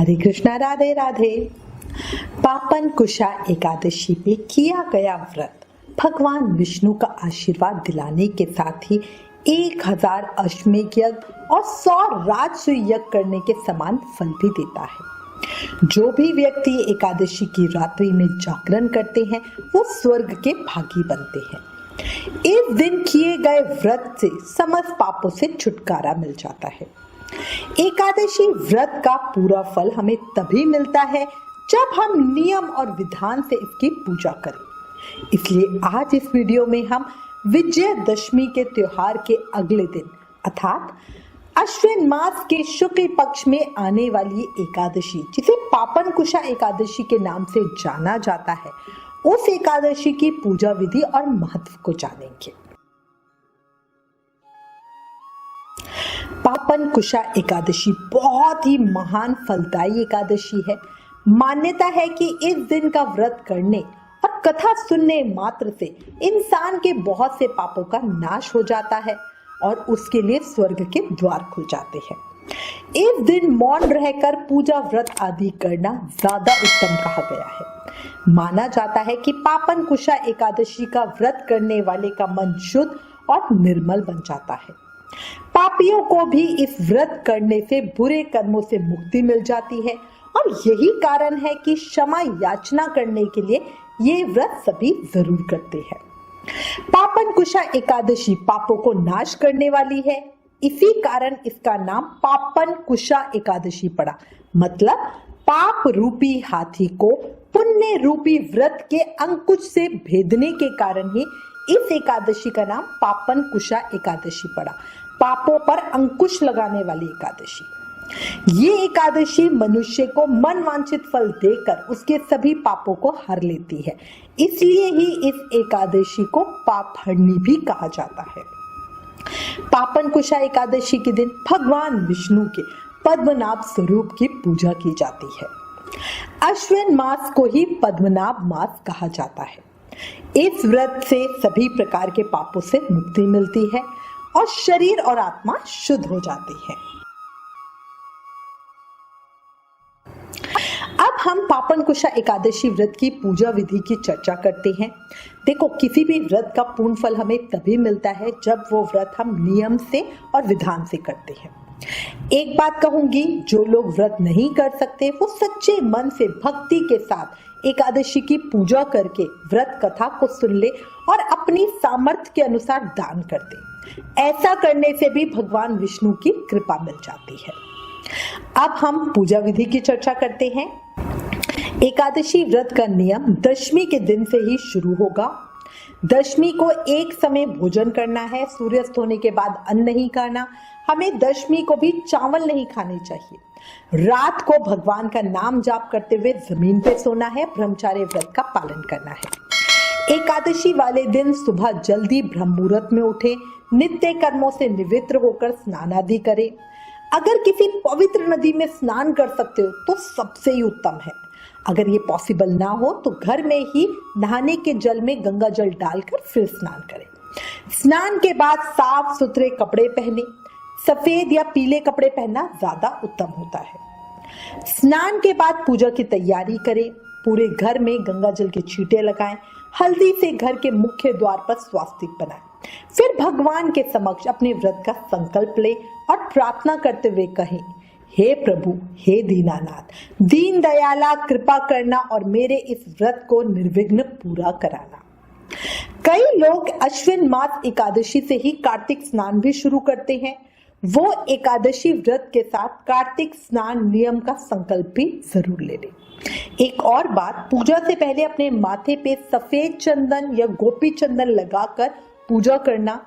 हरे कृष्णा, राधे राधे। पापन कुशा एकादशी पे किया गया व्रत भगवान विष्णु का आशीर्वाद दिलाने के साथ ही 1000 अश्वमेध यज्ञ और 100 राजसूय यज्ञ करने के समान फल भी देता है। जो भी व्यक्ति एकादशी की रात्रि में जागरण करते हैं वो स्वर्ग के भागी बनते हैं। इस दिन किए गए व्रत से समस्त पापों से छुटकारा मिल जाता है। एकादशी व्रत का पूरा फल हमें तभी मिलता है जब हम नियम और विधान से इसकी पूजा करें। इसलिए आज इस वीडियो में हम विजयदशमी के त्योहार के अगले दिन अर्थात अश्विन मास के शुक्ल पक्ष में आने वाली एकादशी, जिसे पापन कुशा एकादशी के नाम से जाना जाता है, उस एकादशी की पूजा विधि और महत्व को जानेंगे। पापन कुशा एकादशी बहुत ही महान फलदायी एकादशी है। मान्यता है कि इस दिन का व्रत करने और कथा सुनने मात्र से इंसान के बहुत से पापों का नाश हो जाता है और उसके लिए स्वर्ग के द्वार खुल जाते हैं। इस दिन मौन रहकर पूजा व्रत आदि करना ज्यादा उत्तम कहा गया है। माना जाता है कि पापन कुशा एकादशी का व्रत करने वाले का मन शुद्ध और निर्मल बन जाता है। पापियों को भी इस व्रत करने से बुरे कर्मों से मुक्ति मिल जाती है और यही कारण है कि क्षमा याचना करने के लिए ये व्रत सभी जरूर करते हैं। पापन कुशा एकादशी पापों को नाश करने वाली है, इसी कारण इसका नाम पापन कुशा एकादशी पड़ा। मतलब पाप रूपी हाथी को पुण्य रूपी व्रत के अंकुश से भेदने के कारण ही इस एकादशी का नाम पापन कुशा एकादशी पड़ा। पापों पर अंकुश लगाने वाली एकादशी। ये एकादशी मनुष्य को मन वांछित फल देकर उसके सभी पापों को हर लेती है। इसलिए ही इस एकादशी को पाप हरनी भी कहा जाता है। पापन कुशा एकादशी के दिन भगवान विष्णु के पद्मनाभ स्वरूप की पूजा की जाती है। अश्विन मास को ही पद्मनाभ मास कहा जाता है। इस व्रत से सभी प्रकार के पापों से मुक्ति मिलती है और शरीर और आत्मा शुद्ध हो जाती है। अब हम पापन कुशा एकादशी व्रत की पूजा विधि की चर्चा करते हैं। देखो, किसी भी व्रत का पूर्ण फल हमें तभी मिलता है जब वो व्रत हम नियम से और विधान से करते हैं। एक बात कहूंगी, जो लोग व्रत नहीं कर सकते वो सच्चे मन से भक्ति के साथ एकादशी की पूजा करके व्रत कथा को सुन ले और अपनी सामर्थ्य के अनुसार दान कर दे। ऐसा करने से भी भगवान विष्णु की कृपा मिल जाती है। अब हम पूजा विधि की चर्चा करते हैं। एकादशी व्रत का नियम दशमी के दिन से ही शुरू होगा। दशमी को एक समय भोजन करना है, सूर्यास्त होने के बाद अन्न नहीं खाना। हमें दशमी को भी चावल नहीं खाने चाहिए। रात को भगवान का नाम जाप करते हुए जमीन पे सोना है। ब्रह्मचार्य व्रत का पालन करना है। एकादशी वाले दिन सुबह जल्दी ब्रह्म मुहूर्त में उठे, नित्य कर्मों से निवृत्त होकर स्नान आदि करें। अगर किसी पवित्र नदी में स्नान कर सकते हो तो सबसे ही उत्तम है। अगर ये पॉसिबल ना हो तो घर में ही नहाने के जल में गंगा जल डालकर फिर स्नान करें। स्नान के बाद साफ सुथरे कपड़े पहने। सफेद या पीले कपड़े पहनना ज्यादा उत्तम होता है। स्नान के बाद पूजा की तैयारी करें। पूरे घर में गंगा जल के छींटे लगाएं। हल्दी से घर के मुख्य द्वार पर स्वास्तिक बनाएं। फिर भगवान के समक्ष अपने व्रत का संकल्प ले और प्रार्थना करते हुए कहें, हे प्रभु, हे दीनानाथ, दीन दयाला, कृपा करना और मेरे इस व्रत को निर्विघ्न पूरा कराना। कई लोग अश्विन मास एकादशी से ही कार्तिक स्नान भी शुरू करते हैं। वो एकादशी व्रत के साथ कार्तिक स्नान नियम का संकल्प भी जरूर ले लें। एक और बात, पूजा से पहले अपने माथे पे सफेद चंदन या गोपी चंदन लगाकर पूजा करना।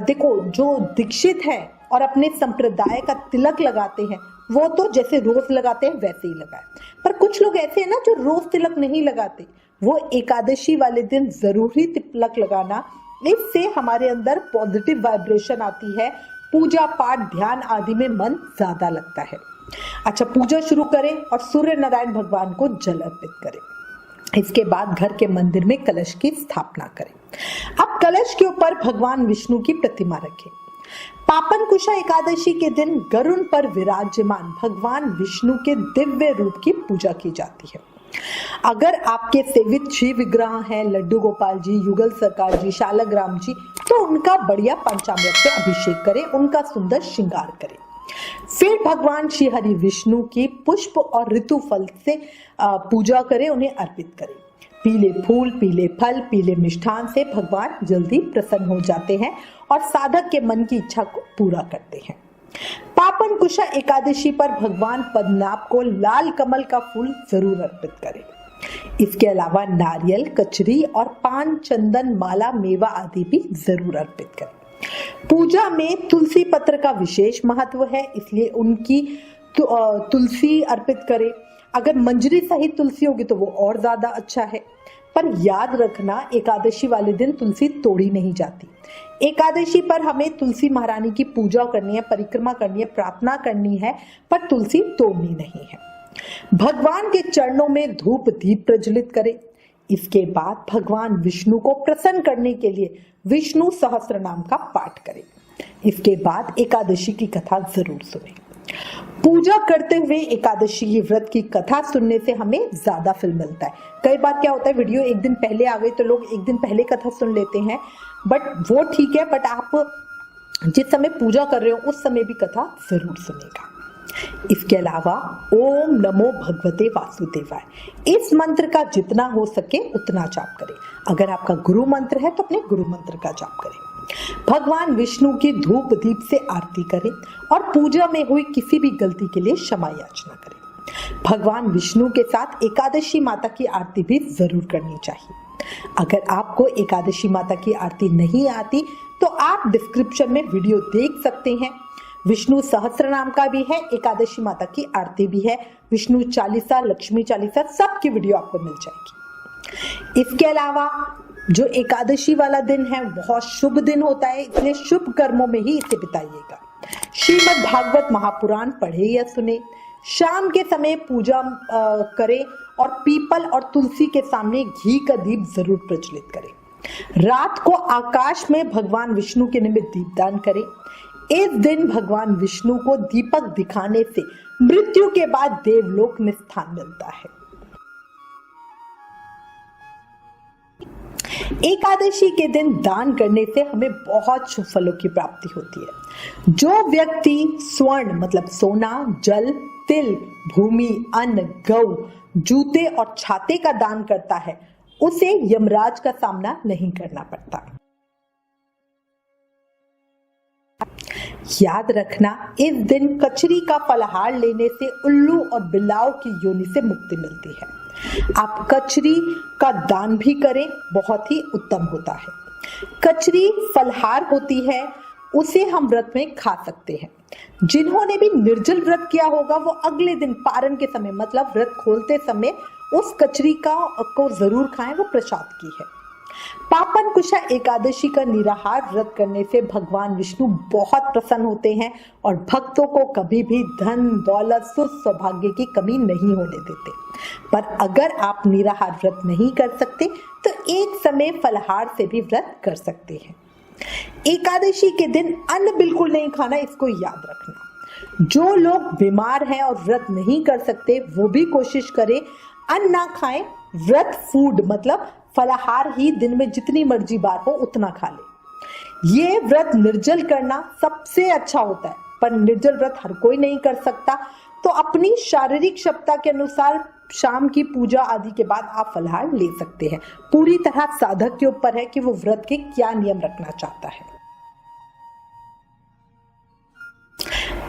देखो, जो दीक्षित है और अपने संप्रदाय का तिलक लगाते हैं वो तो जैसे रोज लगाते हैं वैसे ही लगाए, पर कुछ लोग ऐसे हैं ना जो रोज तिलक नहीं लगाते। वो एकादशी वाले दिन जरूरी तिलक लगाना, इससे हमारे अंदर पॉजिटिव वाइब्रेशन आती है। पूजा पाठ ध्यान आदि में मन ज्यादा लगता है। अच्छा, पूजा शुरू करें और सूर्य नारायण भगवान को जल अर्पित करें। इसके बाद घर के मंदिर में कलश की स्थापना करें। अब कलश के ऊपर भगवान विष्णु की प्रतिमा रखें। पापनकुशा एकादशी के दिन गरुड़ पर विराजमान भगवान विष्णु के दिव्य रूप की पूजा की जाती है। अगर आपके सेवित शिव विग्रह हैं लड्डू गोपाल जी, युगल सरकार जी, शालग्राम जी, तो उनका बढ़िया पंचामृत से अभिषेक करें, उनका सुंदर श्रृंगार करें। फिर भगवान श्री हरि विष्णु की पुष्प और ऋतु फल से पूजा करें, उन्हें अर्पित करें। पीले फूल, पीले फल, पीले मिष्ठान से भगवान जल्दी प्रसन्न हो जाते हैं और साधक के मन की इच्छा को पूरा करते हैं। पापनकुशा एकादशी पर भगवान पद्मनाभ को लाल कमल का फूल जरूर अर्पित करें। इसके अलावा नारियल, कचरी और पान, चंदन, माला, मेवा आदि भी जरूर अर्पित करें। पूजा में तुलसी पत्र का विशेष महत्व है, इसलिए उनकी तुलसी अर्पित करें। अगर मंजरी सहित तुलसी होगी तो वो और ज्यादा अच्छा है। पर याद रखना, एकादशी वाले दिन तुलसी तोड़ी नहीं जाती। एकादशी पर हमें तुलसी महारानी की पूजा करनी है, परिक्रमा करनी है, प्रार्थना करनी है, पर तुलसी तोड़नी नहीं है। भगवान के चरणों में धूप दीप प्रज्वलित करें। इसके बाद भगवान विष्णु को प्रसन्न करने के लिए विष्णु सहस्त्र नाम का पाठ करें। इसके बाद एकादशी की कथा जरूर सुनें। पूजा करते हुए एकादशी की व्रत की कथा सुनने से हमें ज्यादा फल मिलता है। कई बार क्या होता है, वीडियो एक दिन पहले आ गई तो लोग एक दिन पहले कथा सुन लेते हैं, बट वो ठीक है, बट आप जिस समय पूजा कर रहे हो उस समय भी कथा जरूर सुनेगा। इसके अलावा ओम नमो भगवते वासुदेवाय, इस मंत्र का जितना हो सके उतना जाप करें। अगर आपका गुरु मंत्र है तो अपने गुरु मंत्र का जाप करें। भगवान विष्णु की धूप दीप से आरती करें और पूजा में हुई किसी भी गलती के लिए क्षमा याचना करें। भगवान विष्णु के साथ एकादशी माता की आरती भी जरूर करनी चाहिए। अगर आपको एकादशी माता की आरती नहीं आती तो आप डिस्क्रिप्शन में वीडियो देख सकते हैं। विष्णु सहस्त्र नाम का भी है, एकादशी माता की आरती भी है, विष्णु चालीसा, लक्ष्मी चालीसा, सबकी वीडियो आपको मिल जाएगी। इसके अलावा जो एकादशी वाला दिन है बहुत शुभ दिन होता है, इसलिए शुभ कर्मों में ही इसे बिताइएगा। श्रीमद् भागवत महापुराण पढ़े या सुने। शाम के समय पूजा करें और पीपल और तुलसी के सामने घी का दीप जरूर प्रज्वलित करें। रात को आकाश में भगवान विष्णु के निमित्त दीपदान करें। इस दिन भगवान विष्णु को दीपक दिखाने से मृत्यु के बाद देवलोक में स्थान मिलता है। एकादशी के दिन दान करने से हमें बहुत शुभ फलों की प्राप्ति होती है। जो व्यक्ति स्वर्ण मतलब सोना, जल, तिल, भूमि, अन्न, गौ, जूते और छाते का दान करता है उसे यमराज का सामना नहीं करना पड़ता। याद रखना, इस दिन कचरी का फलाहार लेने से उल्लू और बिल्लाओं की योनि से मुक्ति मिलती है। आप कचरी का दान भी करें, बहुत ही उत्तम होता है। कचरी फलहार होती है, उसे हम व्रत में खा सकते हैं। जिन्होंने भी निर्जल व्रत किया होगा वो अगले दिन पारण के समय मतलब व्रत खोलते समय उस कचरी को जरूर खाएं, वो प्रसाद की है। पापनकुशा एकादशी का निराहार व्रत करने से भगवान विष्णु बहुत प्रसन्न होते हैं और भक्तों को कभी भी धन, दौलत, सुख, सौभाग्य की कमी नहीं होने देते। पर अगर आप निराहार व्रत नहीं कर सकते तो एक समय फलाहार से भी व्रत कर सकते हैं। एकादशी के दिन अन्न बिल्कुल नहीं खाना, इसको याद रखना। जो लोग बीमार हैं और व्रत नहीं कर सकते वो भी कोशिश करें अन्न ना खाएं। व्रत फूड मतलब फलाहार ही दिन में जितनी मर्जी बार हो उतना खा ले। ये व्रत निर्जल करना सबसे अच्छा होता है, पर निर्जल व्रत हर कोई नहीं कर सकता, तो अपनी शारीरिक क्षमता के अनुसार शाम की पूजा आदि के बाद आप फलाहार ले सकते हैं। पूरी तरह साधक के ऊपर है कि वो व्रत के क्या नियम रखना चाहता है।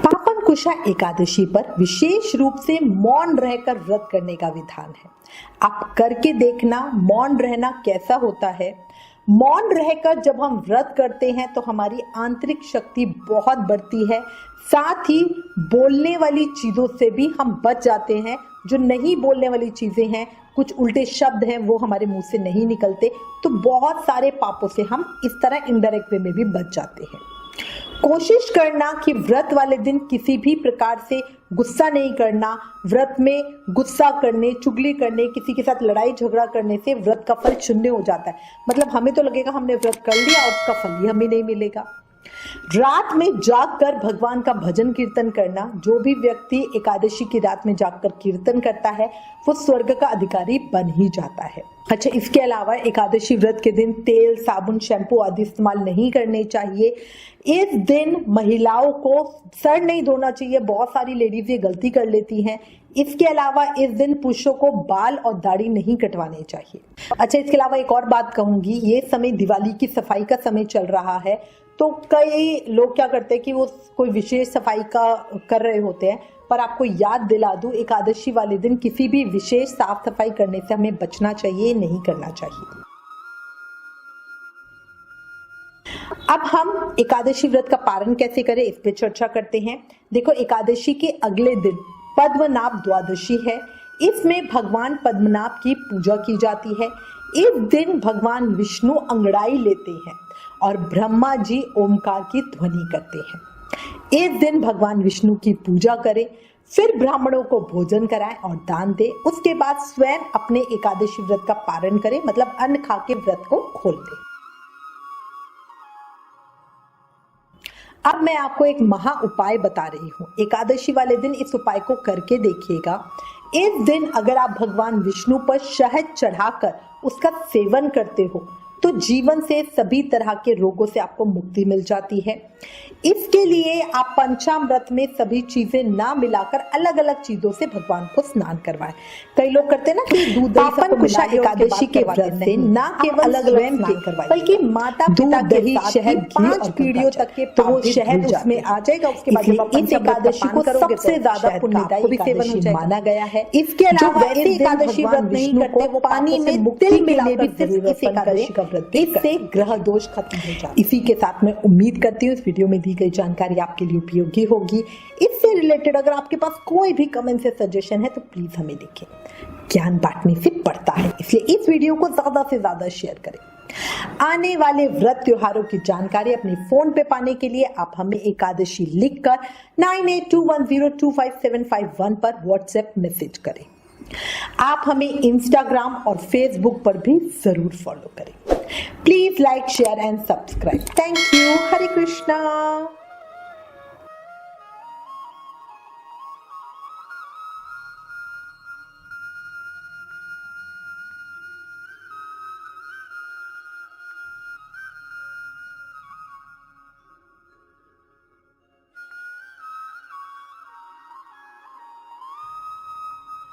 पापनकुशा एकादशी पर विशेष रूप से मौन रहकर व्रत करने का विधान है। आप करके देखना मौन रहना कैसा होता है। मौन रहकर जब हम व्रत करते हैं तो हमारी आंतरिक शक्ति बहुत बढ़ती है, साथ ही बोलने वाली चीजों से भी हम बच जाते हैं। जो नहीं बोलने वाली चीजें हैं, कुछ उल्टे शब्द हैं, वो हमारे मुंह से नहीं निकलते, तो बहुत सारे पापों से हम इस तरह इनडायरेक्ट वे में भी बच जाते हैं। कोशिश करना कि व्रत वाले दिन किसी भी प्रकार से गुस्सा नहीं करना। व्रत में गुस्सा करने, चुगली करने, किसी के साथ लड़ाई झगड़ा करने से व्रत का फल शून्य हो जाता है। मतलब हमें तो लगेगा हमने व्रत कर लिया और उसका फल ही हमें नहीं मिलेगा। रात में जागकर भगवान का भजन कीर्तन करना, जो भी व्यक्ति एकादशी की रात में जागकर कीर्तन करता है वो स्वर्ग का अधिकारी बन ही जाता है। अच्छा, इसके अलावा एकादशी व्रत के दिन तेल, साबुन, शैम्पू आदि इस्तेमाल नहीं करने चाहिए। इस दिन महिलाओं को सर नहीं धोना चाहिए, बहुत सारी लेडीज ये गलती कर लेती हैं। इसके अलावा इस दिन पुरुषों को बाल और दाढ़ी नहीं कटवाने चाहिए। अच्छा, इसके अलावा एक और बात कहूंगी, ये समय दिवाली की सफाई का समय चल रहा है, तो कई लोग क्या करते हैं कि वो कोई विशेष सफाई का कर रहे होते हैं, पर आपको याद दिला दूं, एकादशी वाले दिन किसी भी विशेष साफ सफाई करने से हमें बचना चाहिए, नहीं करना चाहिए। अब हम एकादशी व्रत का पारण कैसे करें इस पे चर्चा करते हैं। देखो, एकादशी के अगले दिन पद्मनाभ द्वादशी है। इसमें भगवान पद्मनाभ की पूजा की जाती है। इस दिन भगवान विष्णु अंगड़ाई लेते हैं और ब्रह्मा जी ओमकार की ध्वनि करते हैं। इस दिन भगवान विष्णु की पूजा करें, फिर ब्राह्मणों को भोजन कराएं और दान दें। उसके बाद स्वयं अपने एकादशी व्रत का पारण करें, मतलब अन्न खा के व्रत को खोल दें। अब मैं आपको एक महा उपाय बता रही हूँ। एकादशी वाले दिन इस उपाय को करके देखिएगा। इस दिन अगर आप भगवान विष्णु पर शहद चढ़ाकर उसका सेवन करते हो तो जीवन से सभी तरह के रोगों से आपको मुक्ति मिल जाती है। इसके लिए आप पंचामृत में सभी चीजें ना मिलाकर अलग अलग चीजों से भगवान को स्नान करवाएं। कई लोग करते हैं ना कि दूध पावन कुशा एकादशी के व्रत से ना केवल अलग अलग स्नान करवाएं, बल्कि माता पिता के शहद 5 पीढ़ियों तक के तो वो शहद उसमें आ जाएगा। उसके बाद जब आप इस एकादशी को सबसे ज्यादा पुण्यदायी एकादशी माना गया है। इसके अलावा ऐसे एकादशी व्रत नहीं करते वो पानी में तिल मिलाकर इस एकादशी का व्रत, इससे ग्रह दोष खत्म हो जाता है। इसी के साथ मैं उम्मीद करती हूँ इस वीडियो में दी गई जानकारी आपके लिए उपयोगी होगी। इससे रिलेटेड अगर आपके पास कोई भी कमेंट से सजेशन है तो प्लीज हमें लिखें। ज्ञान बांटने से बढ़ता है, इसलिए इस वीडियो को ज्यादा से ज्यादा शेयर करें। आने वाले व्रत त्योहारों की जानकारी अपने फोन पे पाने के लिए आप हमें एकादशी लिखकर 9821025751 पर व्हाट्सएप मैसेज करें। आप हमें इंस्टाग्राम और फेसबुक पर भी जरूर फॉलो करें। Please like, share and subscribe. Thank you. Hare Krishna.